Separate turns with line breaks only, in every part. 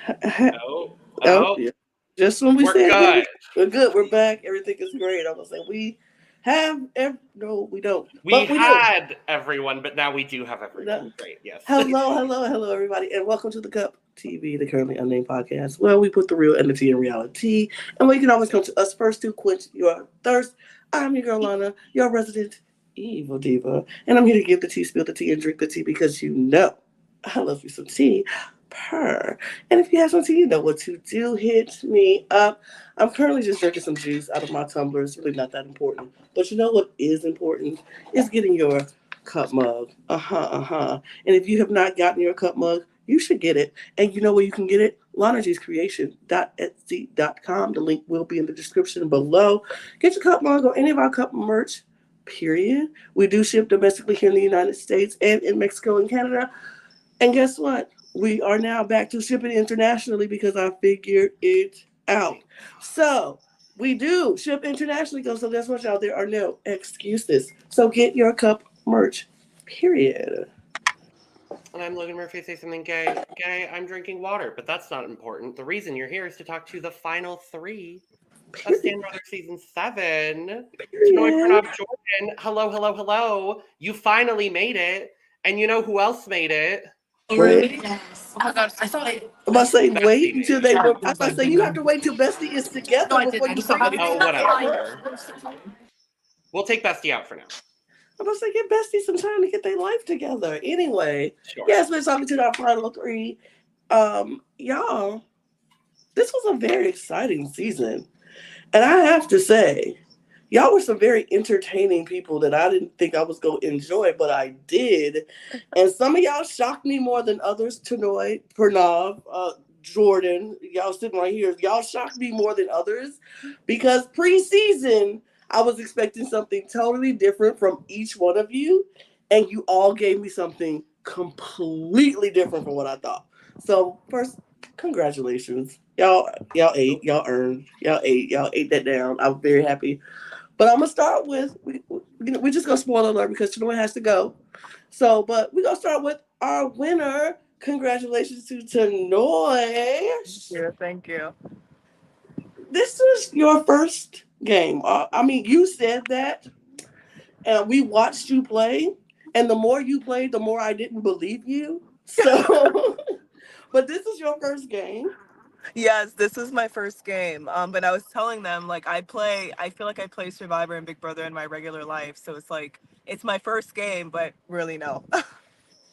Oh,
Oh,
oh,
yeah. Just when we
we're
said good,
good.
we're good. We're back. Everything is great. I was like, we have. No, we don't.
We
But we do.
had everyone, but now we do have everyone.
No.
Great, yes.
Hello, everybody, and welcome to the Cup TV, the Currently Unnamed Podcast, where we put the real and the tea in reality, and where you can always come to us first to quench your thirst. I'm your girl Lana, your resident evil diva, and I'm here to give the tea, spill the tea, and drink the tea because you know I love you some tea. Purr. And if you have some tea, you know what to do. Hit me up. I'm currently just drinking some juice out of my tumbler. It's really not that important. But you know what is important? Is getting your cup mug. And if you have not gotten your cup mug, you should get it. And you know where you can get it? LanaG'sCreation.etsy.com. The link will be in the description below. Get your cup mug or any of our cup merch. Period. We do ship domestically here in the United States and in Mexico and Canada. And guess what? We are now back to shipping internationally because I figured it out. So we do ship internationally, so guess what, y'all? There are no excuses. So get your cup merch. Period.
And I'm Logan Murphy. Say something gay. Gay, I'm drinking water, but that's not important. The reason you're here is to talk to the final three of
Period.
Stand Brother Season 7. Tanoy,
Period.
Parnav, Jordan. Hello, hello, hello. You finally made it. And you know who else made it?
Wait.
Yes. Oh my god, I thought
I'm about to say
Bestie
wait
made
until
it.
they were. I'm about to say you have to wait till Bestie is
no,
together
I
before
didn't. I
you
just
say
thought
anything
Oh,
about it.
whatever. We'll take Bestie out for now.
I'm about to say give Bestie some time to get their life together. Anyway,
Sure.
yes, we're talking to our final three. Y'all, this was a very exciting season. And I have to say, y'all were some very entertaining people that I didn't think I was going to enjoy, but I did. And some of y'all shocked me more than others. Tanoy, Parnav, Jordan, y'all sitting right here. Y'all shocked me more than others because preseason, I was expecting something totally different from each one of you. And you all gave me something completely different from what I thought. So, first, congratulations. Y'all ate, y'all ate that down. I'm very happy. But I'm gonna start with we just gonna spoil alert because Tanoy has to go. So, but we're gonna start with our winner. Congratulations to Tanoy.
Thank you.
This was your first game. I mean, you said that, and we watched you play. And the more you played, the more I didn't believe you. So, but this is your first game.
Yes, this is my first game. But I was telling them like I feel like I play Survivor and Big Brother in my regular life, so it's like it's my first game, but really no.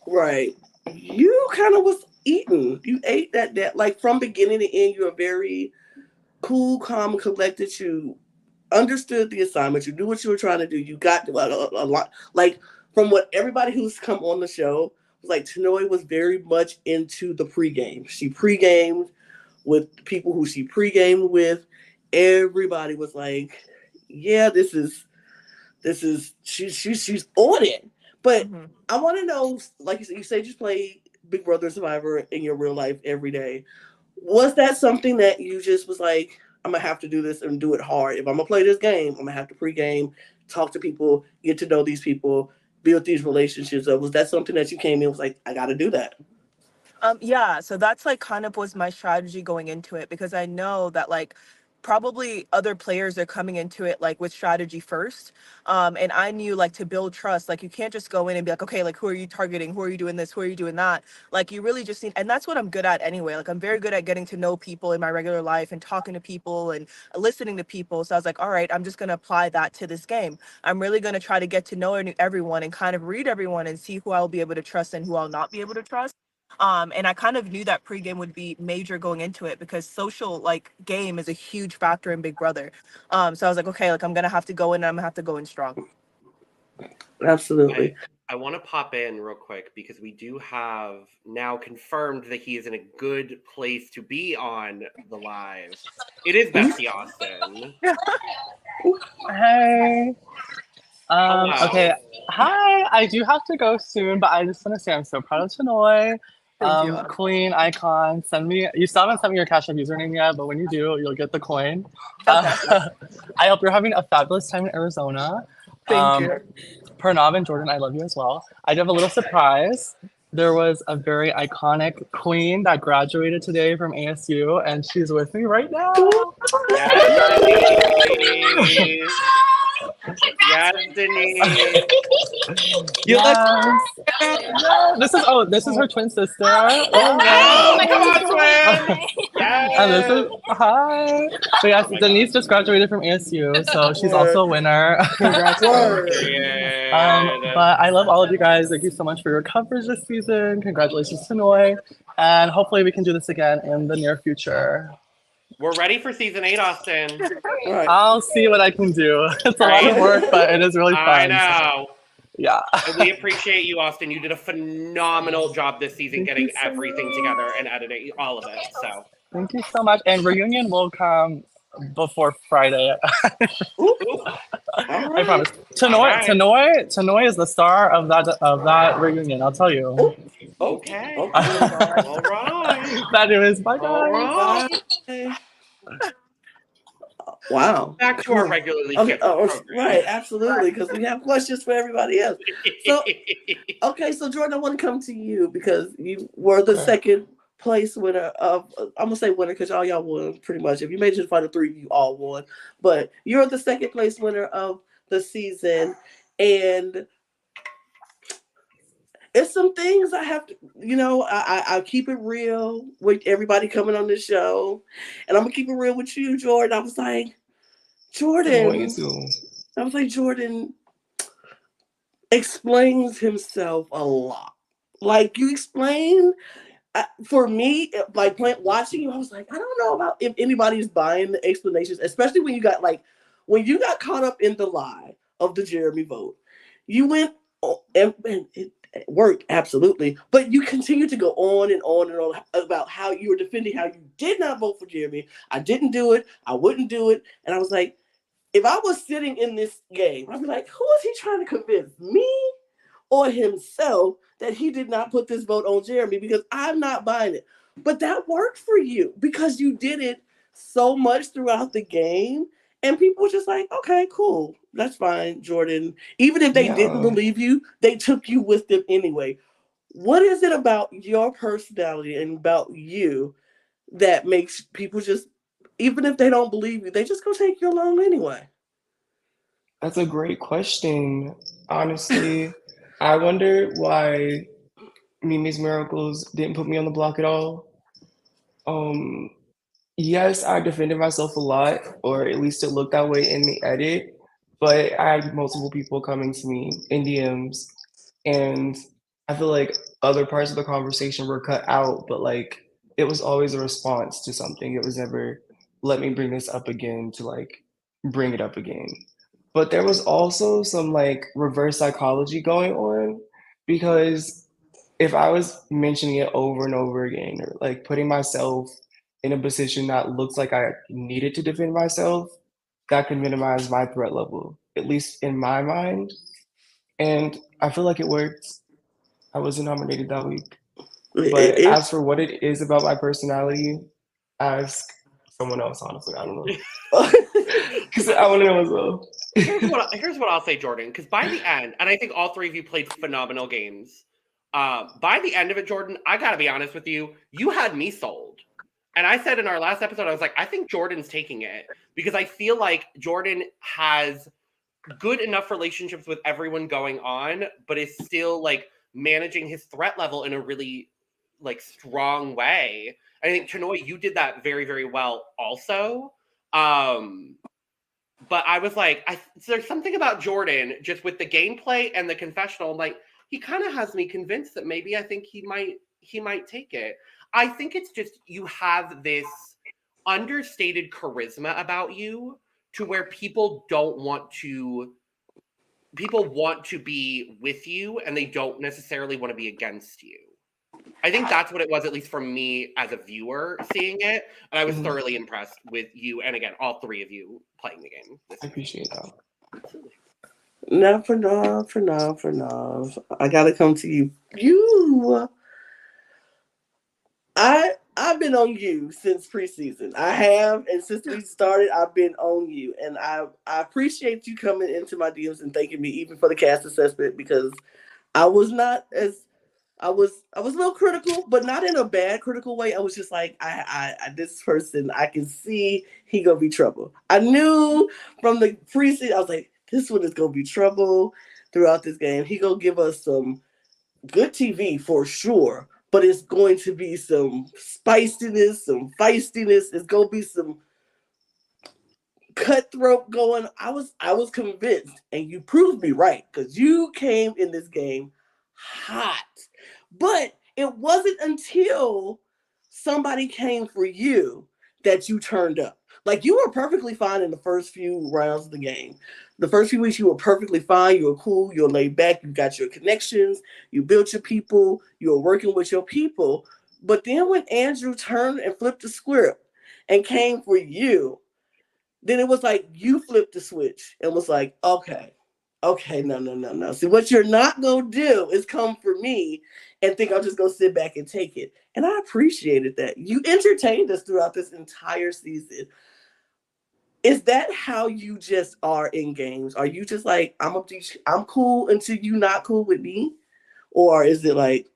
Right. You kind of was eating. You ate that like from beginning to end. You were very cool, calm, and collected. You understood the assignment. You knew what you were trying to do. You got a lot. Like from what everybody who's come on the show was like, Tanoy was very much into the pregame. She pregamed with people who she pregamed with. Everybody was like, "Yeah, she's on it." But
hmm
I want to know, like you said, you play Big Brother Survivor in your real life every day. Was that something that you just was like, I'm gonna have to do this and do it hard? If I'm gonna play this game, I'm gonna have to pregame, talk to people, get to know these people, build these relationships. Or was that something that you came in and was like, I got to do that?
Yeah, so that's like kind of was my strategy going into it because I know that like probably other players are coming into it like with strategy first. And I knew like to build trust, like you can't just go in and be like, okay, like who are you targeting? Who are you doing this? Who are you doing that? Like you really just need, and that's what I'm good at anyway. Like I'm very good at getting to know people in my regular life and talking to people and listening to people. So I was like, all right, I'm just going to apply that to this game. I'm really going to try to get to know everyone and kind of read everyone and see who I'll be able to trust and who I'll not be able to trust. And I kind of knew that pregame would be major going into it because social like game is a huge factor in Big Brother. So I was like, okay, like I'm gonna have to go in and I'm gonna have to go in strong.
I
Absolutely.
I want to pop in real quick because we do have now confirmed that he is in a good place to be on the live. It is Bestie Austin.
Hey. Okay.
Hello.
Hi. I do have to go soon, but I just want to say I'm so proud of Tanoy.
Thank you.
Queen icon. Send me. You still haven't sent me your Cash App username yet, but when you do, you'll get the coin.
Okay.
I hope you're having a fabulous time in Arizona.
Thank
Um,
you.
Parnav and Jordan, I love you as well. I do have a little surprise. there was a very iconic queen that graduated today from ASU, and she's with me right now.
Yes, Denise. Yes, Denise.
You look
Yes. This is her twin sister.
oh
Oh,
wow.
come on, twin.
And this is
Yes.
hi. So yes,
Oh my
Denise just graduated from ASU, so she's
Word.
also a winner. Congrats, girl.
Word.
Period.
But I love all of you guys. Thank you so much for your coverage this season. Congratulations, Tanoy. And hopefully we can do this again in the near future.
We're ready for season 8, Austin.
Right.
I'll see what I can do. It's a lot of work, but it is really fun.
I know.
Yeah.
And we appreciate you, Austin. You did a phenomenal job this season
Thank
getting
you so
everything
much.
together and editing all of it. So
Thank you so much. And reunion will come before Friday.
Ooh,
Oop.
all
I
right.
promise.
Alright.
Tanoy is the star of that reunion. I'll tell you.
Ooh,
Okay.
okay.
All right.
That is bye guys.
All right.
Bye. Wow.
Back to our regularly
Okay,
scheduled program.
right, absolutely, because we have questions for everybody else. So, okay, so Jordan, I want to come to you because you were the second place winner of, I'm gonna say winner because all y'all won pretty much. If you made it to the final 3, you all won. But you're the second place winner of the season, and it's some things I have to, I keep it real with everybody coming on this show, and I'm gonna keep it real with you, Jordan. I was like, Jordan explains himself a lot. Like you explain, for me, like watching you, I was like, I don't know about if anybody's buying the explanations, especially when you got caught up in the lie of the Jeremy vote. You went and it worked absolutely, but you continue to go on and on and on about how you were defending how you did not vote for Jeremy. I didn't do it. I wouldn't do it, and I was like, if I was sitting in this game, I'd be like, who is he trying to convince, me or himself, that he did not put this vote on Jeremy? Because I'm not buying it. But that worked for you because you did it so much throughout the game. And people were just like, okay, cool. That's fine, Jordan. Even if they didn't believe you, they took you with them anyway. What is it about your personality and about you that makes people just, even if they don't believe you, they just go take you along anyway?
That's a great question. Honestly, I wonder why Mimi's Miracles didn't put me on the block at all. Yes, I defended myself a lot, or at least it looked that way in the edit, but I had multiple people coming to me in DMs, and I feel like other parts of the conversation were cut out, but like it was always a response to something. It was never, let me bring this up again to like bring it up again. But there was also some like reverse psychology going on, because if I was mentioning it over and over again, or like putting myself in a position that looks like I needed to defend myself, that could minimize my threat level, at least in my mind. And I feel like it worked. I wasn't nominated that week. But as for what it is about my personality, ask someone else, honestly. I don't know. Because I want to know as well.
Here's what I'll say, Jordan, because by the end, and I think all 3 of you played phenomenal games. By the end of it, Jordan, I gotta be honest with you, you had me sold. And I said in our last episode, I was like, I think Jordan's taking it because I feel like Jordan has good enough relationships with everyone going on, but is still like managing his threat level in a really like strong way. I think Tanoy, you did that very, very well also. But I was like, there's something about Jordan just with the gameplay and the confessional. I'm like, he kind of has me convinced that maybe I think he might take it. I think it's just you have this understated charisma about you to where people want to be with you and they don't necessarily want to be against you. I think that's what it was, at least for me as a viewer seeing it. And I was thoroughly impressed with you. And again, all 3 of you playing the game.
I appreciate that.
Absolutely.
Now for Nav. I gotta come to you. I've been on you since preseason. I have, and since we started, I've been on you. And I appreciate you coming into my DMs and thanking me even for the cast assessment, because I was not as I was a little critical, but not in a bad critical way. I was just like, this person, I can see he gonna be trouble. I knew from the preseason, I was like, this one is gonna be trouble throughout this game. He gonna give us some good TV for sure, but it's going to be some spiciness, some feistiness. It's gonna be some cutthroat going. I was convinced, and you proved me right because you came in this game hot. But it wasn't until somebody came for you that you turned up. Like you were perfectly fine in the first few rounds of the game. The first few weeks you were perfectly fine. You were cool. You were laid back. You got your connections. You built your people. You were working with your people. But then when Andrew turned and flipped the script and came for you, then it was like you flipped the switch and was like, okay, no. See, what you're not going to do is come for me and think I'm just going to sit back and take it. And I appreciated that. You entertained us throughout this entire season. Is that how you just are in games? Are you just like, I'm cool until you not cool with me? Or is it like...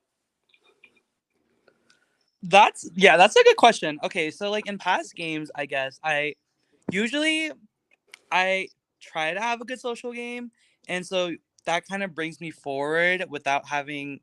That's a good question. Okay, so like in past games, I guess usually I try to have a good social game, and so that kind of brings me forward without me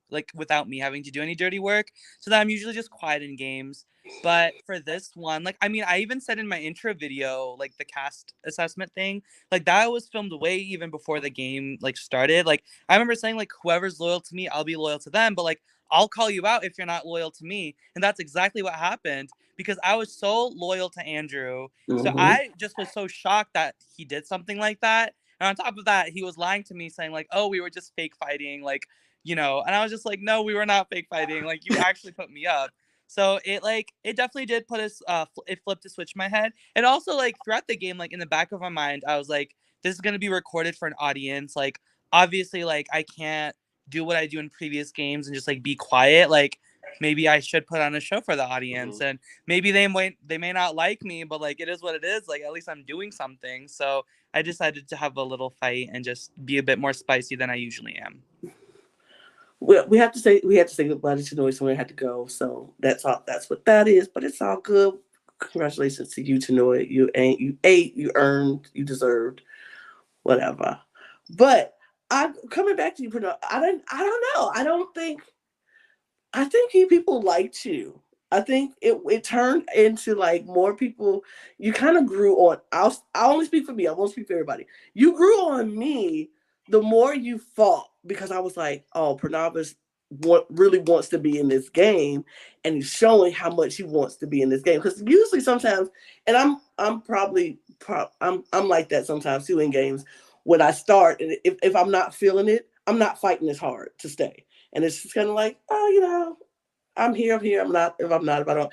having to do any dirty work, so that I'm usually just quiet in games. But for this one, like, I mean, I even said in my intro video, like the cast assessment thing, like that was filmed way even before the game like started. Like I remember saying like whoever's loyal to me, I'll be loyal to them, but like I'll call you out if you're not loyal to me. And that's exactly what happened because I was so loyal to Andrew. So I just was so shocked that he did something like that. And on top of that, he was lying to me saying like, oh, we were just fake fighting. Like, and I was just like, no, we were not fake fighting. Like you actually put me up. So it definitely did put us, it flipped a switch in my head. And also like throughout the game, like in the back of my mind, I was like, this is going to be recorded for an audience. Like, obviously, like I can't do what I do in previous games and just like be quiet. Like maybe I should put on a show for the audience, and maybe they may not like me, but like it is what it is. Like at least I'm doing something. So I decided to have a little fight and just be a bit more spicy than I usually am.
Well, we had to say goodbye to Tanoy. Someone had to go, so that's all. That's what that is. But it's all good. Congratulations to you, Tanoy. You ate, you earned, you deserved, whatever. But I'm coming back to you, Parnav. I don't know. I think people liked you. I think it turned into like more people. You kind of grew on. I only speak for me. I won't speak for everybody. You grew on me the more you fought because I was like, oh, Parnav really wants to be in this game, and he's showing how much he wants to be in this game. Because usually, sometimes, and I'm like that sometimes too in games. When I start, and if I'm not feeling it, I'm not fighting as hard to stay. And it's just kind of like, oh, I'm here. I'm not, if I don't.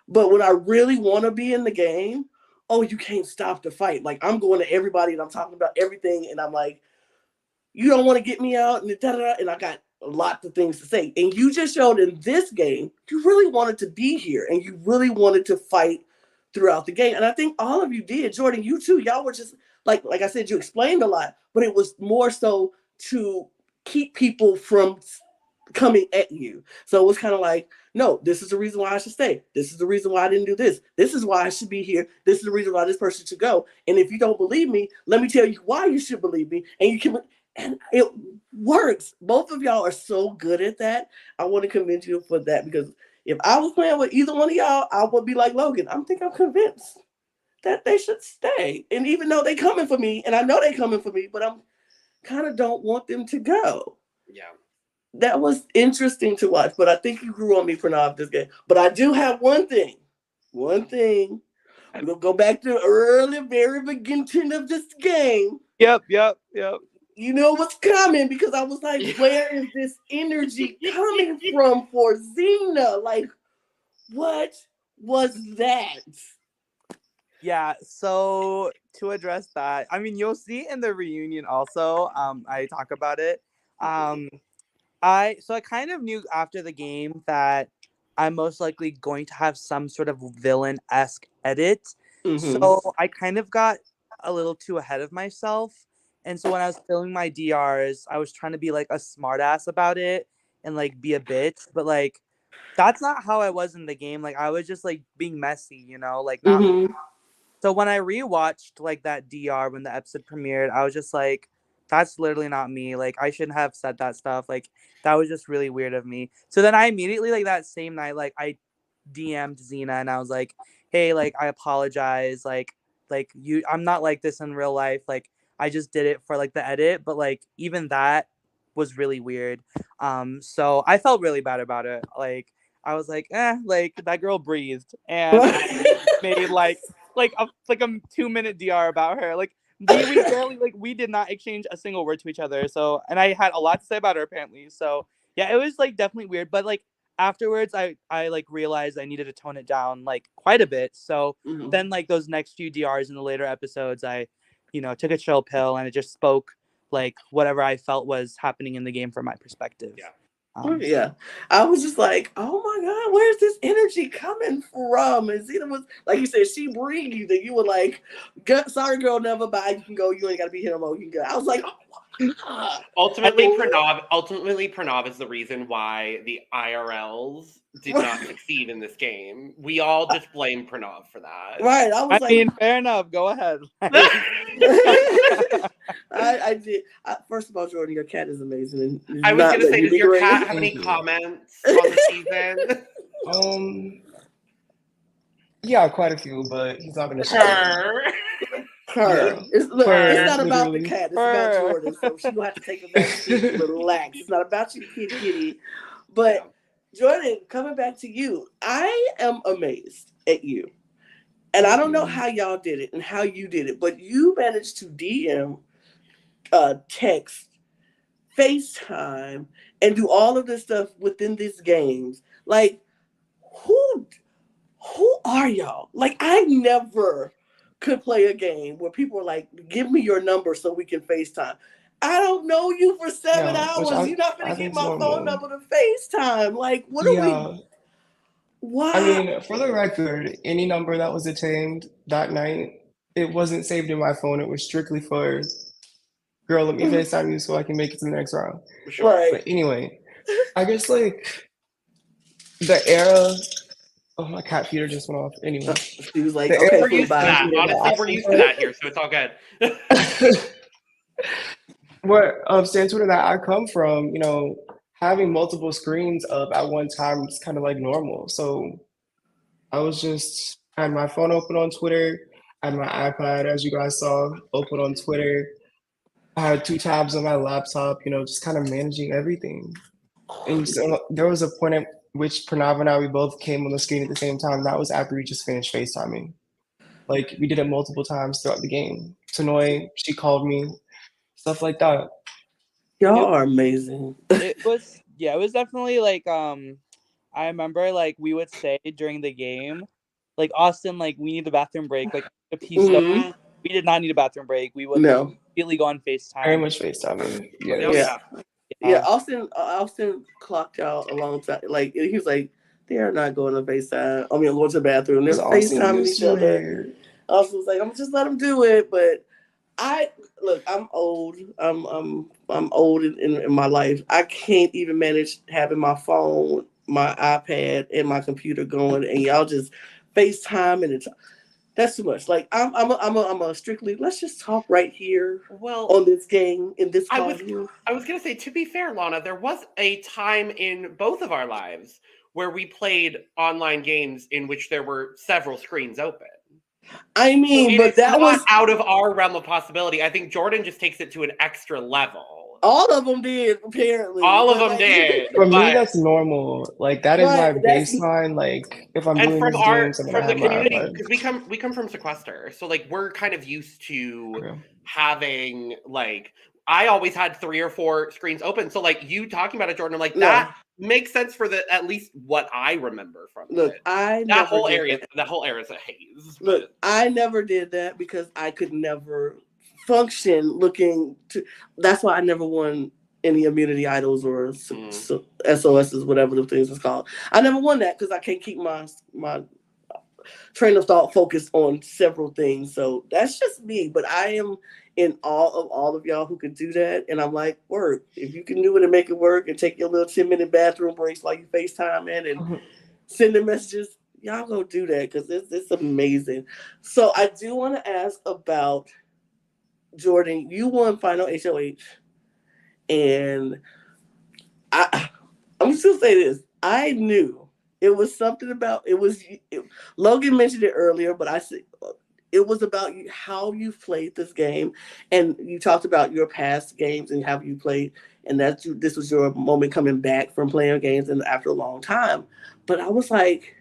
But when I really want to be in the game, oh, you can't stop the fight. Like, I'm going to everybody and I'm talking about everything. And I'm like, you don't want to get me out. And da-da-da. And I got lots of things to say. And you just showed in this game, you really wanted to be here. And you really wanted to fight throughout the game. And I think all of you did. Jordan, you too. Y'all were just, like I said, you explained a lot. But it was more so to keep people from coming at you. So it was kind of like, no, this is the reason why I should stay. This is the reason why I didn't do this. This is why I should be here. This is the reason why this person should go. And if you don't believe me, let me tell you why you should believe me. And it works. Both of y'all are so good at that. I want to commend you for that, because if I was playing with either one of y'all, I would be like Logan. I'm convinced that they should stay. And even though they coming for me, and I know they coming for me, but I'm kind of don't want them to go.
Yeah.
That was interesting to watch, but I think you grew on me, Parnav, this game. But I do have one thing. I'm going to go back to the early, very beginning of this game.
Yep.
You know what's coming, because I was like, where is this energy coming from for Xena? Like, what was that?
Yeah, so to address that, I mean, you'll see in the reunion also, I talk about it. I kind of knew after the game that I'm most likely going to have some sort of villain-esque edit.
Mm-hmm.
So I kind of got a little too ahead of myself. And so when I was filming my DRs, I was trying to be like a smartass about it and like be a bitch, but like that's not how I was in the game. Like I was just like being messy, you know, like not.
Mm-hmm.
So when I rewatched like that DR when the episode premiered, I was just like, that's literally not me. Like I shouldn't have said that stuff. Like that was just really weird of me. So then I immediately like that same night, like I DM'd Xena and I was like, hey, like I apologize. Like you, I'm not like this in real life. Like I just did it for like the edit, but like even that was really weird. So I felt really bad about it. Like I was like, like that girl breathed, and I made like a 2-minute DR about her. Like we barely like we did not exchange a single word to each other. So and I had a lot to say about her apparently. So yeah, it was like definitely weird. But like afterwards, I like realized I needed to tone it down like quite a bit. So then like those next few DRs in the later episodes, I took a chill pill and it just spoke like whatever I felt was happening in the game from my perspective.
Yeah.
Yeah, I was just like, oh my God, where's this energy coming from? And Zena was, like you said, she breathed, and you were like, sorry, girl, never bye. You can go. You ain't got to be here no more. You can go. I was like, oh my God.
Ultimately, Parnav is the reason why the IRLs did not succeed in this game. We all just blame Parnav for that.
Right. I
mean, fair enough. Go ahead.
I did. First of all, Jordan, your cat is amazing. And
I was going to say, does your cat have any comments on the
season? Yeah, quite a few, but he's not going to share.
Her. Yeah. It's not about the cat. It's about Jordan. So she's going to have to take a back to relax. It's not about you, kitty. But Jordan, coming back to you, I am amazed at you. And I don't know how y'all did it and how you did it, but you managed to DM, text, FaceTime, and do all of this stuff within these games. Like, who are y'all? Like, I never could play a game where people are like, give me your number so we can FaceTime. I don't know you for 7 hours. You're not going to get my phone number to FaceTime. Like, what are we... Wow.
I mean, for the record, any number that was attained that night, it wasn't saved in my phone. It was strictly for, girl, let me FaceTime you so I can make it to the next round.
Sure. Right.
But anyway, I guess like the era... Oh, my cat feeder just went off. Anyway.
She was like,
okay, we're used to that. Honestly, we're used to that here, so it's all good.
Where stands for that I come from, having multiple screens up at one time is kind of like normal. So I had my phone open on Twitter, I had my iPad, as you guys saw, open on Twitter. I had 2 tabs on my laptop, just kind of managing everything. And so there was a point at which Parnav and I, we both came on the screen at the same time. That was after we just finished FaceTiming. Like, we did it multiple times throughout the game. Tanoy, she called me, stuff like that.
Y'all are amazing.
It was definitely like I remember like we would say during the game, like Austin, like we need a bathroom break. Like if he we did not need a bathroom break. We would immediately go on FaceTime.
Very much FaceTiming.
Yeah. Austin clocked out a long time. Like he was like, they are not going to FaceTime. I mean, going to the bathroom. They're FaceTiming each other. Austin was like, I'm just let them do it, but. I'm old. I'm old in my life. I can't even manage having my phone, my iPad, and my computer going, and y'all just FaceTime, and that's too much. Like I'm a strictly let's just talk right here.
Well,
on this game in this call.
I was gonna say, to be fair, Lana, there was a time in both of our lives where we played online games in which there were several screens open.
I mean, but that was
out of our realm of possibility. I think Jordan just takes it to an extra level.
All of them did, apparently.
All of them did.
For me, that's normal. Like that is my baseline. Like if I'm doing these games,
from the community, because we come from Sequester, so like we're kind of used to having like I always had 3 or 4 screens open. So like you talking about it, Jordan, I'm like that makes sense for the at least what I remember from it. That whole area is a haze.
Look, I never did that because I could never function looking to. That's why I never won any immunity idols or SOSs, whatever the things is called. I never won that because I can't keep my train of thought focused on several things. So that's just me. But I am in awe of all of y'all who could do that. And I'm like, work. If you can do it and make it work and take your little 10-minute bathroom breaks while you FaceTime in and sending messages, y'all go do that because it's amazing. So I do want to ask about Jordan. You won Final HOH, and I'm just gonna say this. I knew it was something about Logan mentioned it earlier, but I said it was about how you played this game, and you talked about your past games and how you played, and this was your moment coming back from playing games and after a long time. But I was like,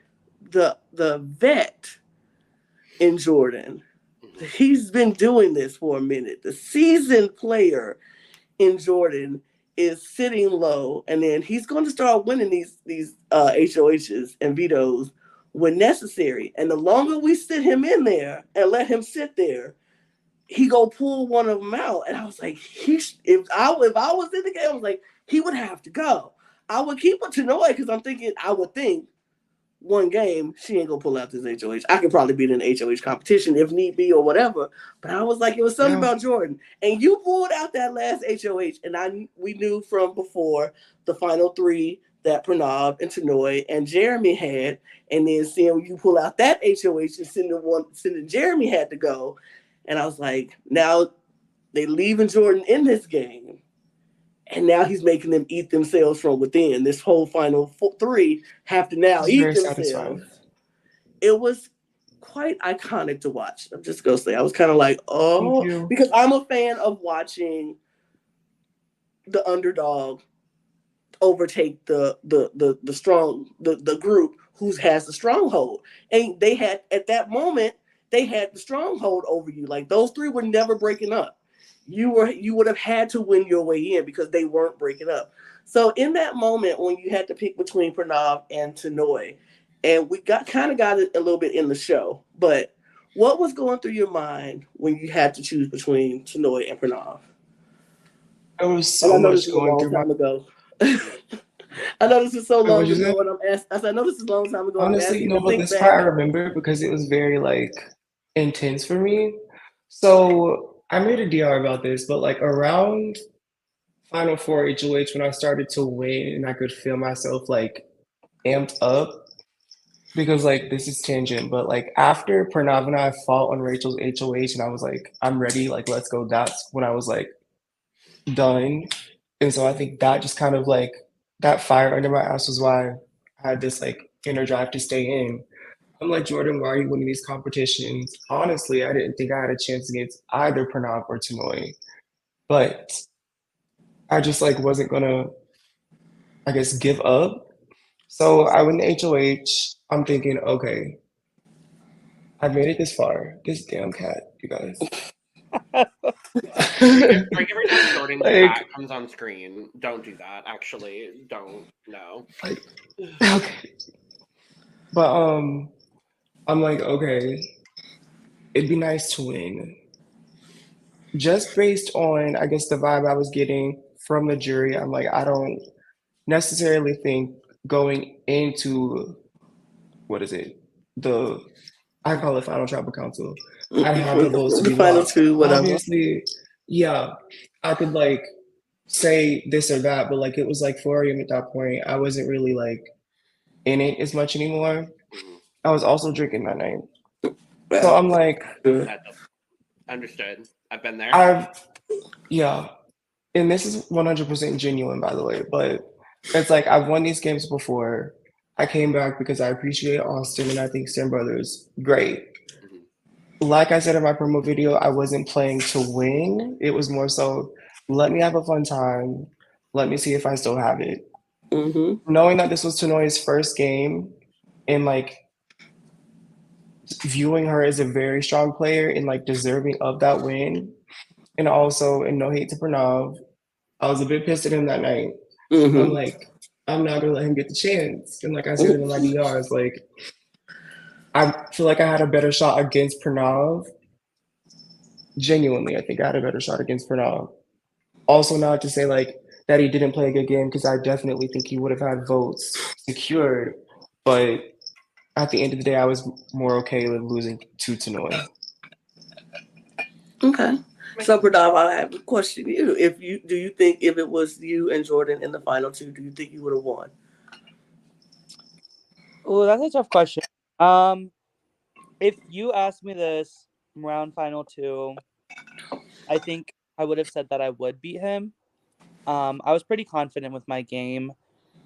the vet in Jordan, he's been doing this for a minute. The seasoned player in Jordan is sitting low, and then he's going to start winning these HOHs and vetoes when necessary. And the longer we sit him in there and let him sit there, he go pull one of them out. And I was like, if I was in the game, I was like, he would have to go. I would keep it to Tanoy because I would think one game, she ain't gonna pull out this HOH. I could probably beat an HOH competition if need be or whatever. But I was like, it was something about Jordan. And you pulled out that last HOH. And we knew from before the final three that Parnav and Tanoy and Jeremy had. And then seeing you pull out that HOH and sending Jeremy had to go. And I was like, now they leaving Jordan in this game. And now he's making them eat themselves from within. This whole final three have to now eat themselves. Satisfying. It was quite iconic to watch. I'm just going to say, I was kind of like, oh, because I'm a fan of watching the underdog overtake the strong, the group who has the stronghold. And they had, at that moment, they had the stronghold over you. Like those three were never breaking up. You would have had to win your way in because they weren't breaking up. So in that moment when you had to pick between Parnav and Tanoy, and we got it a little bit in the show, but what was going through your mind when you had to choose between Tanoy and Parnav?
There was so much going through my
ago. I know this is so long ago when I'm asked. I know this is a long time ago.
Honestly, but this part I remember because it was very intense for me. So I made a DR about this, but around Final Four HOH when I started to win and I could feel myself amped up because this is tangent, but after Parnav and I fought on Rachel's HOH and I was I'm ready, let's go. That's when I was done. And so I think that just kind of that fire under my ass was why I had this inner drive to stay in. I'm like, Jordan, why are you winning these competitions? Honestly, I didn't think I had a chance against either Parnav or Tanoy. But I just wasn't gonna, I guess, give up. So I win the HOH. I'm thinking, okay, I've made it this far. This damn cat, you guys.
Every time Jordan's cat comes on screen, don't do that. Actually, don't. No.
Okay. But I'm like, okay, it'd be nice to win. Just based on, I guess, the vibe I was getting from the jury, I'm like, I don't necessarily think going into, I call it Final Tribal Council. I have the votes to be
final two, whatever.
Obviously, yeah, I could say this or that, but it was 4 a.m. at that point. I wasn't really in it as much anymore. I was also drinking that night. So I'm like...
Understood. I've been there.
Yeah. And this is 100% genuine, by the way. But it's I've won these games before. I came back because I appreciate Austin and I think Stem Brothers great. Like I said in my promo video, I wasn't playing to win. It was more so, let me have a fun time. Let me see if I still have it.
Mm-hmm.
Knowing that this was Tanoy's first game and viewing her as a very strong player and deserving of that win, and also, and no hate to Parnav, I was a bit pissed at him that night.
Mm-hmm.
I'm not gonna let him get the chance. And I said in my DRs, I feel I had a better shot against Parnav. Genuinely, I think I had a better shot against Parnav. Also, not to say that he didn't play a good game, because I definitely think he would have had votes secured, but at the end of the day, I was more okay with losing to Tanoy.
Okay. So, Parnav, I have a question to you. Do you think if it was you and Jordan in the final two, do you think you would have won?
Oh, that's a tough question. Um, if you asked me this round final two, I think I would have said that I would beat him. I was pretty confident with my game,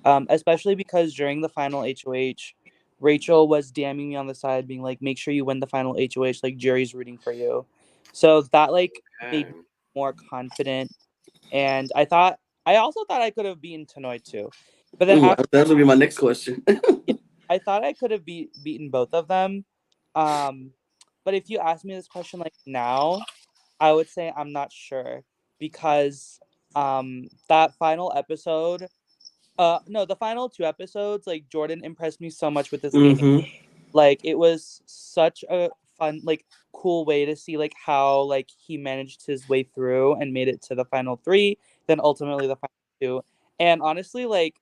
especially because during the final HOH, Rachel was damning me on the side, being like, "Make sure you win the final HOH. Like jury's rooting for you." So that like made me more confident, and I also thought I could have beaten Tanoy too, but then after
That would be my next question.
yeah, I thought I could have beaten both of them. Um, but if you ask me this question like now, I would say I'm not sure because that final episode, no, the final two episodes, like Jordan impressed me so much with this game.
Mm-hmm.
Like it was such a fun, like cool way to see like how like he managed his way through and made it to the final three, then ultimately the final two. And honestly, like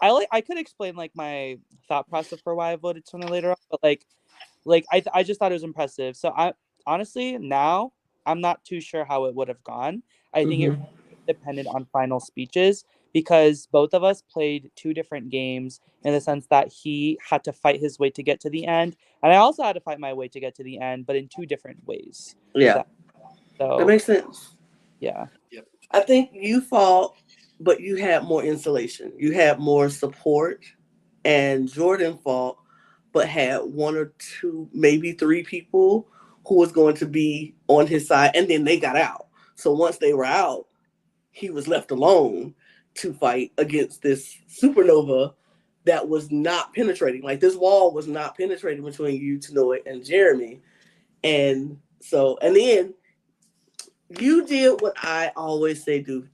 I could explain like my thought process for why I voted Tony later on, but I just thought it was impressive. So I honestly now I'm not too sure how it would have gone. I think it
Mm-hmm.
depended on final speeches because both of us played two different games in the sense that he had to fight his way to get to the end, and I also had to fight my way to get to the end, but in two different ways.
Yeah, that
So
makes sense.
yeah.
I think you fought, but you had more insulation. You had more support, and Jordan fought, but had one or two, maybe three people who was going to be on his side, and then they got out. So once they were out, he was left alone to fight against this supernova that was not penetrating. Like this wall was not penetrating between you, Tanoy, and Jeremy. And so, and then you did what I always say do.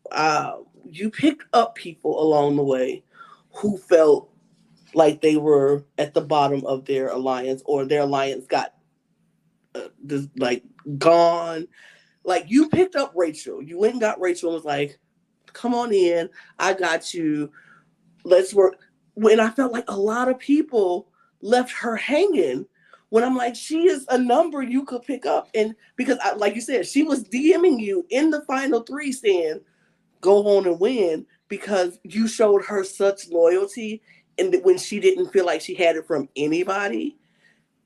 You picked up people along the way who felt like they were at the bottom of their alliance, or their alliance got like gone. Like you picked up Rachel. You went and got Rachel and was like, "Come on in. I got you. Let's work." When I felt like a lot of people left her hanging, when I'm like, she is a number you could pick up. And because, like you said, she was DMing you in the final three saying, go on and win, because you showed her such loyalty. And when she didn't feel like she had it from anybody.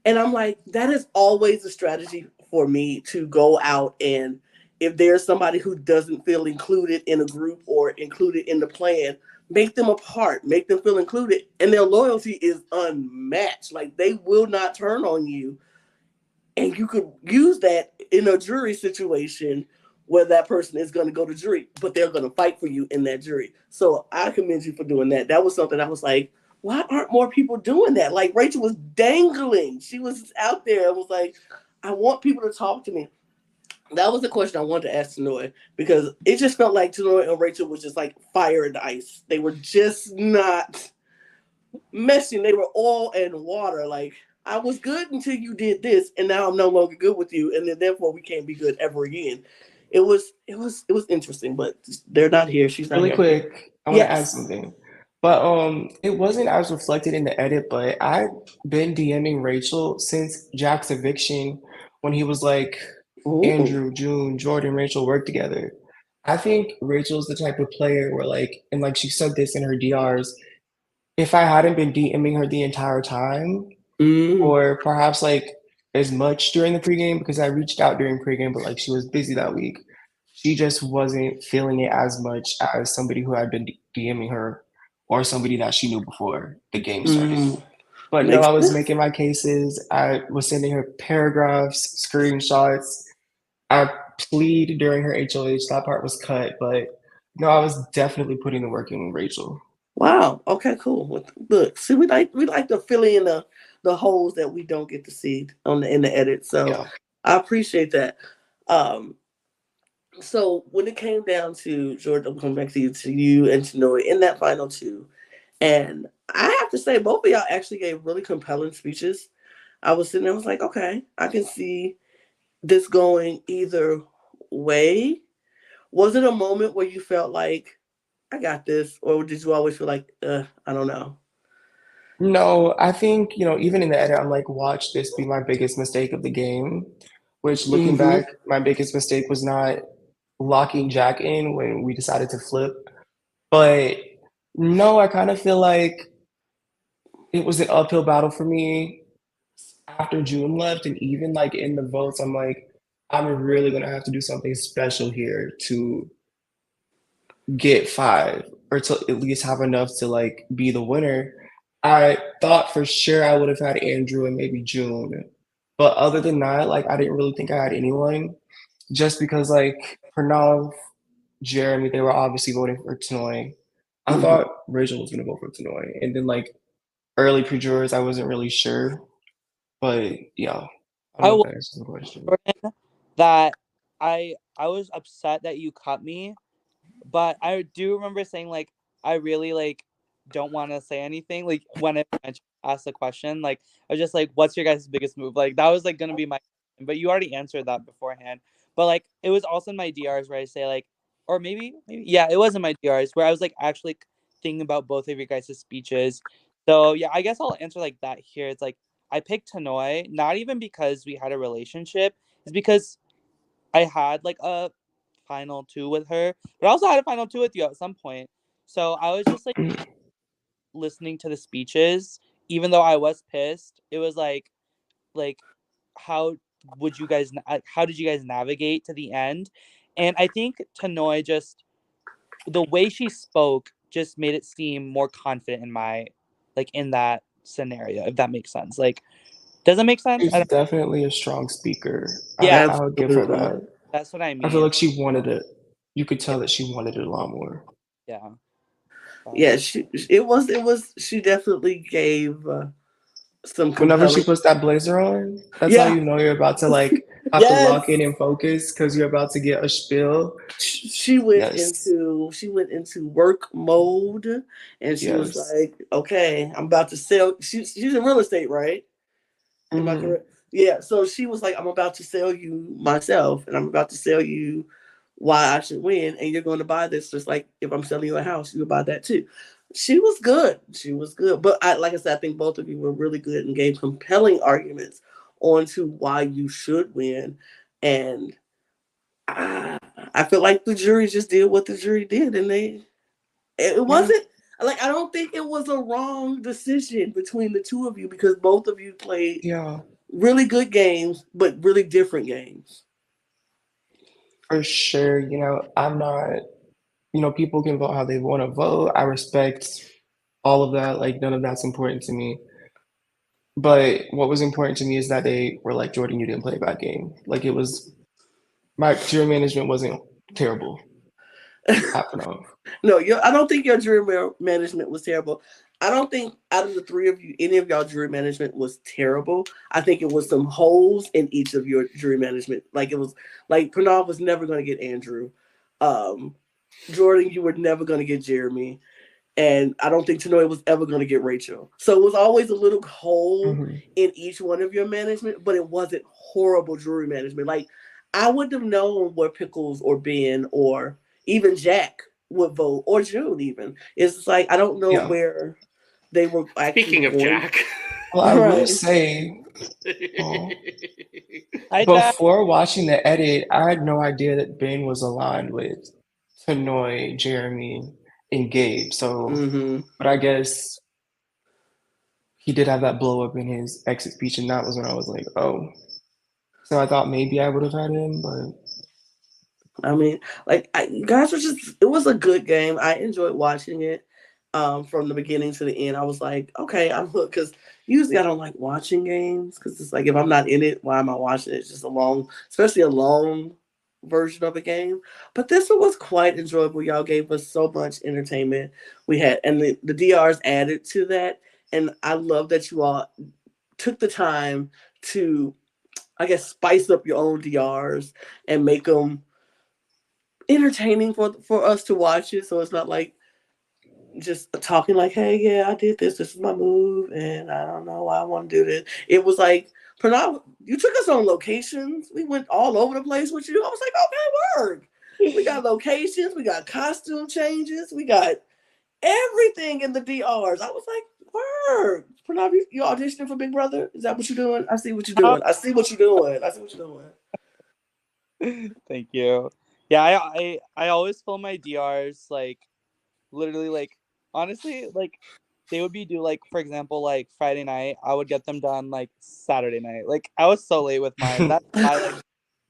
And I'm like, that is always a strategy for me, to go out, and if there's somebody who doesn't feel included in a group or included in the plan, make them a part, make them feel included. And their loyalty is unmatched. Like they will not turn on you. And you could use that in a jury situation where that person is going to go to jury, but they're going to fight for you in that jury. So I commend you for doing that. That was something I was like, why aren't more people doing that? Like Rachel was dangling. She was out there. I was like, I want people to talk to me. That was the question I wanted to ask Tanoy, because it just felt like Tanoy and Rachel was just like fire and ice. They were just not meshing. They were oil and water. Like, I was good until you did this, and now I'm no longer good with you, and then therefore we can't be good ever again. It was interesting, but they're not here. She's not
Really
here.
quick, I want to add
Yes.
something. But it wasn't as reflected in the edit, but I've been DMing Rachel since Jack's eviction, when he was like,
Ooh.
Andrew, June, Jordan, Rachel work together. I think Rachel's the type of player where like, and like she said this in her DRs, if I hadn't been DMing her the entire time, or perhaps like as much during the pregame, because I reached out during pregame, but like she was busy that week. She just wasn't feeling it as much as somebody who had been DMing her, or somebody that she knew before the game started. But no,
Makes
I was
sense.
making my cases. I was sending her paragraphs, screenshots. I plead during her HOH. That part was cut, but no, I was definitely putting the work in with Rachel.
Wow. Okay, cool. Look, see, we like to fill in the holes that we don't get to see in the edit. So
Yeah.
I appreciate that. So when it came down to Jordan, I'm coming back to you and to Noe in that final two, and I have to say both of y'all actually gave really compelling speeches. I was sitting there, I was like, okay, I can see this going either way. Was it a moment where you felt like, I got this, or did you always feel like, I don't know?
No, I think, even in the edit, I'm like, watch this be my biggest mistake of the game. which looking
Mm-hmm.
back, my biggest mistake was not locking Jack in when we decided to flip. But no, I kind of feel like it was an uphill battle for me after June left, and even like in the votes, I'm like, I'm really gonna have to do something special here to get 5 or to at least have enough to like be the winner. I thought for sure I would have had Andrew and maybe June. But other than that, like I didn't really think I had anyone just because like Parnav, Jeremy, they were obviously voting for Tanoy. I
Mhm.
thought Rachel was gonna vote for Tanoy. And then like early pre-jurors, I wasn't really sure. But yeah, I
I
don't know
will
if that answers the question.
Jordan, that I was upset that you cut me, but I do remember saying like I really like don't want to say anything. Like when I asked the question, like I was just like, "What's your guys' biggest move?" Like that was like gonna be my, but you already answered that beforehand. But like it was also in my DRs where I say like, or maybe yeah, it was in my DRs where I was like actually thinking about both of your guys' speeches. So yeah, I guess I'll answer like that here. It's like I picked Tanoy not even because we had a relationship, it's because I had like a final 2 with her, but I also had a final 2 with you at some point. So I was just like listening to the speeches, even though I was pissed. It was like how how did you guys navigate to the end? And I think Tanoy just the way she spoke just made it seem more confident in my like in that scenario, if that makes sense. Like, does it make sense?
She's definitely a strong speaker.
Yeah,
I would give her
Absolutely.
that.
that's what I
I feel
mean.
like she wanted it. You could
Yeah,
tell that she wanted it a lot more.
yeah.
Yeah, she definitely gave some
Whenever she
compelling.
puts that blazer on, that's how
Yeah.
you know you're about to like have to
Yes.
lock in and focus because you're about to get a spiel.
She went
Yes,
into work mode, and she was
yes.
like, "Okay, I'm about to sell." She's in real estate, right? Am I
Hmm.
correct? Yeah. So she was like, "I'm about to sell you myself, and I'm about to sell you why I should win, and you're going to buy this. Just like if I'm selling you a house, you'll buy that too." She was good. She was good. But like I said, I think both of you were really good and gave compelling arguments onto why you should win, and I feel like the jury just did what the jury did, and it
Yeah,
wasn't like I don't think it was a wrong decision between the two of you because both of you played
yeah,
really good games, but really different games.
for sure. I'm not, people can vote how they want to vote. I respect all of that. Like, none of that's important to me. But what was important to me is that they were like, Jordan, you didn't play a bad game. Like, it was, my jury management wasn't terrible. Happened.
No, I don't think your jury management was terrible. I don't think out of the three of you, any of y'all jury management was terrible. I think it was some holes in each of your jury management. Like it was like Pranav was never going to get Andrew. Jordan, you were never going to get Jeremy. And I don't think Tanoy was ever going to get Rachel. So it was always a little hole
Hmm.
in each one of your management, but it wasn't horrible jury management. Like I wouldn't have known where Pickles or Ben or even Jack would vote or June even. It's like I don't know
Yeah.
where they were actually
Speaking of
going.
Jack.
Well, I will
Right.
say, oh,
Hi, Jack.
before watching the edit, I had no idea that Ben was aligned with Tanoy, Jeremy, and Gabe. So,
Mm-hmm.
but I guess he did have that blow up in his exit speech, and that was when I was like, oh. So I thought maybe I would have had him, but
I mean, like you guys were just it was a good game. I enjoyed watching it from the beginning to the end. I was like, okay, I'm hooked because usually I don't like watching games because it's like if I'm not in it, why am I watching it? It's just especially a long version of a game. But this one was quite enjoyable. Y'all gave us so much entertainment. We had and the DRs added to that. And I love that you all took the time to, I guess, spice up your own DRs and make them entertaining for us to watch it. So it's not like just talking like, hey, yeah, I did this. This is my move, and I don't know why I want to do this. It was like, Pranav, you took us on locations. We went all over the place with you. I was like, okay, work. We got locations. We got costume changes. We got everything in the DRs. I was like, work. Pranav, you auditioning for Big Brother? Is that what you're doing? I see what you're doing. I see what you're doing. I see what you're doing.
Thank you. Yeah, I always film my DRs like literally like honestly like they would be due like for example like Friday night. I would get them done like Saturday night. Like I was so late with mine.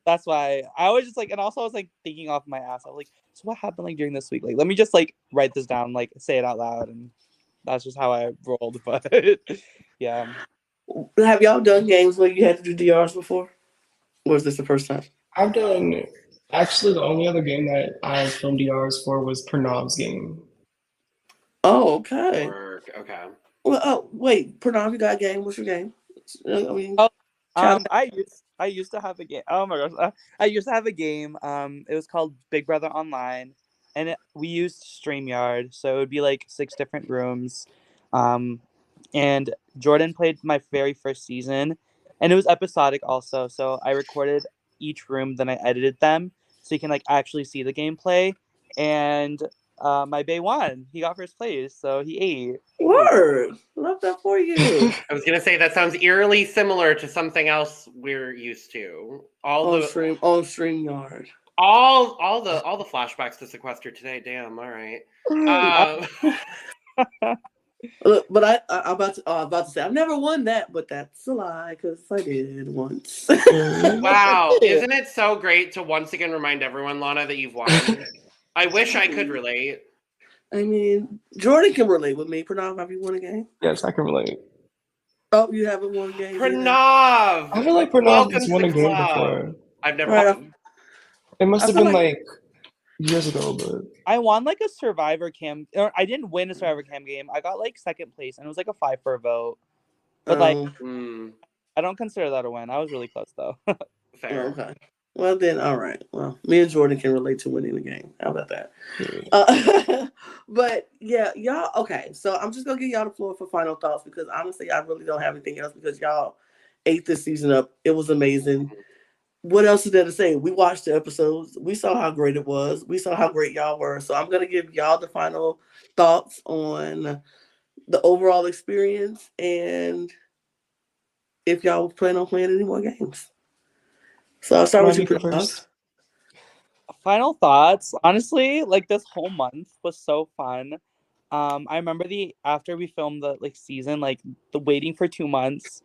That's why I was just like, and also I was like thinking off my ass. I was like, so what happened like during this week? Like let me just like write this down, like say it out loud, and that's just how I rolled. But yeah.
Have y'all done games where you had to do DRs before? Or is this the first time?
I've done actually the only other game that I filmed DRs for was Parnav's game.
Oh, okay.
Work. Okay.
Well, wait, Parnav, you got a game? What's your game? I mean,
Oh,
shout out.
I used to have a game. Oh my gosh, I used to have a game. It was called Big Brother Online, and we used StreamYard, so it would be like 6 different rooms. And Jordan played my very first season, and it was episodic also. So I recorded each room, then I edited them, so you can like actually see the gameplay. And my Bay won. He got first place, so he ate.
Word. Love that for you.
I was gonna say that sounds eerily similar to something else we're used to.
on StreamYard.
All the flashbacks to sequester today. Damn. All right.
Look, but I'm about to say I've never won that, but that's a lie because I did once.
Wow, isn't it so great to once again remind everyone, Lana, that you've won? I wish I could relate.
I mean, Jordan can relate with me. Pranav, have you won a game?
Yes, I can relate.
Oh, you haven't won a game?
Pranav!
I feel like Parnav
Welcome
has
to
won
the
a game
club.
before.
I've never
Right.
won.
It must
I
have
feel
been
like-
like years ago, but
I won like a Survivor Cam, or I didn't win a Survivor Cam game. I got like second place, and it was like a 5 for a vote. But like, I don't consider that a win. I was really close though.
Fair.
Okay. Well then, all right. Well, me and Jordan can relate to winning the game. How about that? But yeah, y'all. Okay, so I'm just gonna give y'all the floor for final thoughts because honestly, I really don't have anything else because y'all ate this season up. It was amazing. What else is there to say? We watched the episodes. We saw how great it was. We saw how great y'all were. So I'm gonna give y'all the final thoughts on the overall experience and if y'all plan on playing any more games. So I'll start with you,
go
Pranav.
first.
Final thoughts. Honestly, like this whole month was so fun. I remember after we filmed the like season, like the waiting for 2 months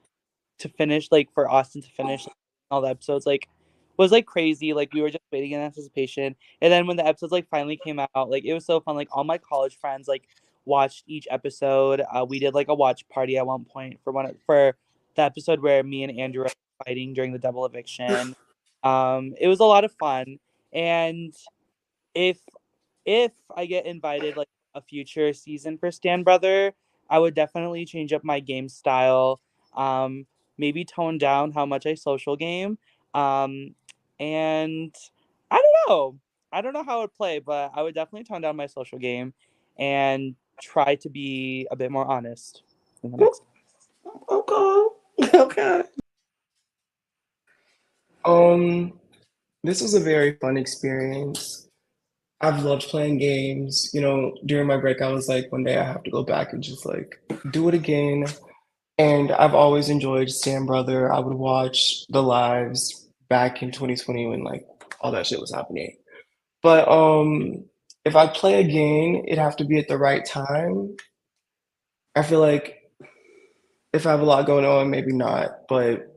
to finish, like for Austin to finish all the episodes, like was like crazy. Like we were just waiting in anticipation. And then when the episodes like finally came out, like it was so fun. Like all my college friends like watched each episode. We did like a watch party at one point for the episode where me and Andrew were fighting during the double eviction. It was a lot of fun. And if I get invited like a future season for Stan Brother, I would definitely change up my game style. Maybe tone down how much I social game. And I don't know. I don't know how it would play, but I would definitely tone down my social game and try to be a bit more honest in the next.
Okay.
This was a very fun experience. I've loved playing games. You know, during my break, I was like, one day I have to go back and just like do it again. And I've always enjoyed Stan Brother. I would watch the lives back in 2020 when like all that shit was happening. But if I play again, it'd have to be at the right time. I feel like if I have a lot going on, maybe not. But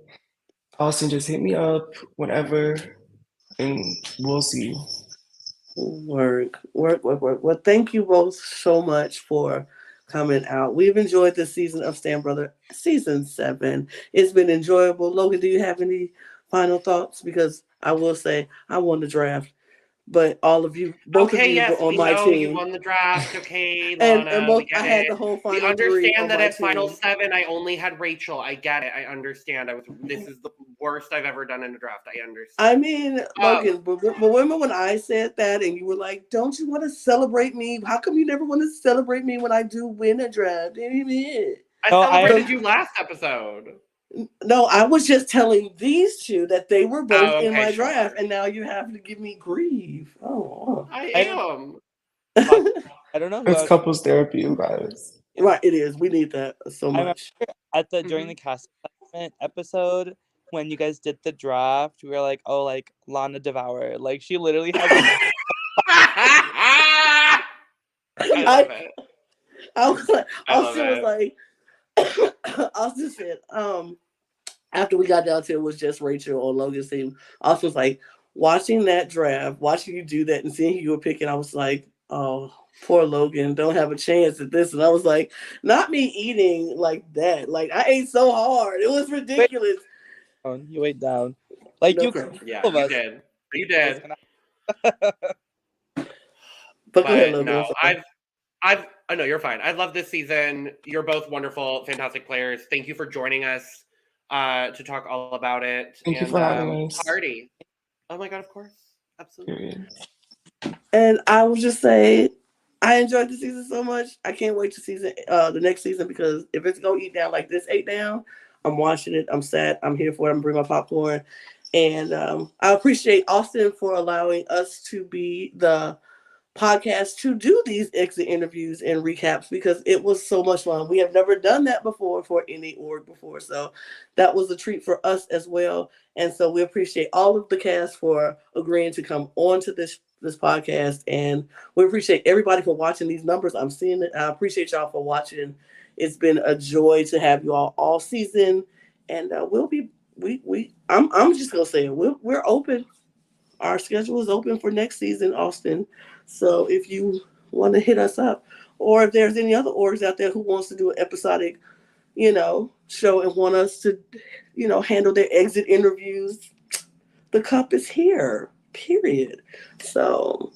Austin, just hit me up whenever, and we'll see.
Work. Well, thank you both so much for coming out. We've enjoyed this season of Stan Brother, season 7. It's been enjoyable. Logan, do you have any final thoughts? Because I will say I won the draft, but both of you were on
we
my
know
team.
You won the draft. Okay, Lana,
and
we get
I had
it.
the whole final
We
3 on
understand that
my
at final
team.
7, I only had Rachel. I get it. I understand. This is the worst I've ever done in a draft. I understand.
I mean, Logan, but remember when I said that and you were like, don't you want to celebrate me? How come you never want to celebrate me when I do win a draft?
I celebrated you last episode.
No, I was just telling these two that they were both in my
sure.
draft, and now you have to give me grief.
I am.
I don't know.
It's couples therapy, you guys.
Right, it is. We need that so much.
I remember during the cast assessment episode, when you guys did the draft, we were like, oh, like Lana Devour. Like she literally has
I love it.
I was like,
I love
Austin was like, Austin said, after we got down to it was just Rachel on Logan's team, Austin was like, watching that draft, watching you do that and seeing who you were picking, I was like, oh, poor Logan, don't have a chance at this. And I was like, not me eating like that. Like, I ate so hard. It was ridiculous.
you ate down. Like
No
you
problem.
Yeah,
all of
you
us.
did. You did.
But go ahead,
But
Logan.
no, I know you're fine. I love this season. You're both wonderful, fantastic players. Thank you for joining us to talk all about it.
Thank you for having us.
Party. Oh my god, of course. Absolutely.
Period.
And I will just say, I enjoyed the season so much. I can't wait to the next season, because if it's gonna eat down like this ate down, I'm watching it. I'm sad. I'm here for it. I'm bringing my popcorn. And I appreciate Austin for allowing us to be the podcast to do these exit interviews and recaps, because it was so much fun. We have never done that before for any org before, so that was a treat for us as well. And so we appreciate all of the cast for agreeing to come on to this podcast, and we appreciate everybody for watching these numbers. I'm seeing it. I appreciate y'all for watching. It's been a joy to have you all season, and I'm just gonna say it. We're open. Our schedule is open for next season, Austin. So if you want to hit us up, or if there's any other orgs out there who wants to do an episodic, show and want us to, handle their exit interviews, the cup is here, period. So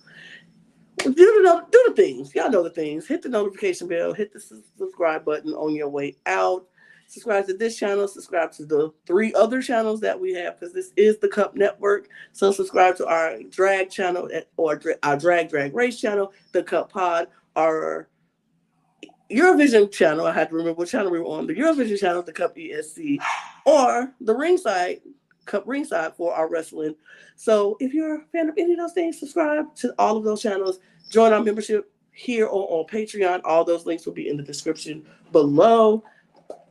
do the things. Y'all know the things. Hit the notification bell, hit the subscribe button on your way out. Subscribe to this channel, subscribe to the 3 other channels that we have, because this is the Cup Network. So subscribe to our drag channel, or our drag race channel, the Cup Pod, our Eurovision channel. I had to remember what channel we were on. The Eurovision channel, the Cup ESC, or the Ringside, Cup Ringside for our wrestling. So if you're a fan of any of those things, subscribe to all of those channels. Join our membership here or on Patreon. All those links will be in the description below.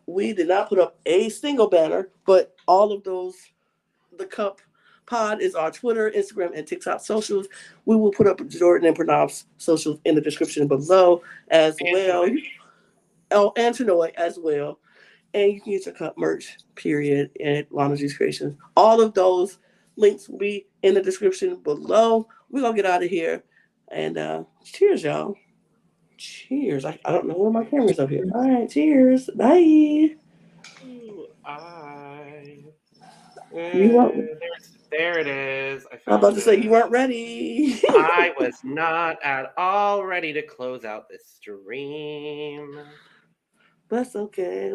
We did not put up a single banner, but all of those, the Cup Pod is our Twitter, Instagram, and TikTok socials. We will put up Jordan and Parnav's socials in the description below as well. Oh, and Tanoy as well. And you can get your Cup merch, period, at Lana G's Creations. All of those links will be in the description below. We're going to get out of here. And cheers, y'all. Cheers. I don't know where my camera's up here. All right, cheers. Bye.
There it is.
I'm about to say you weren't ready.
I was not at all ready to close out this stream.
That's okay.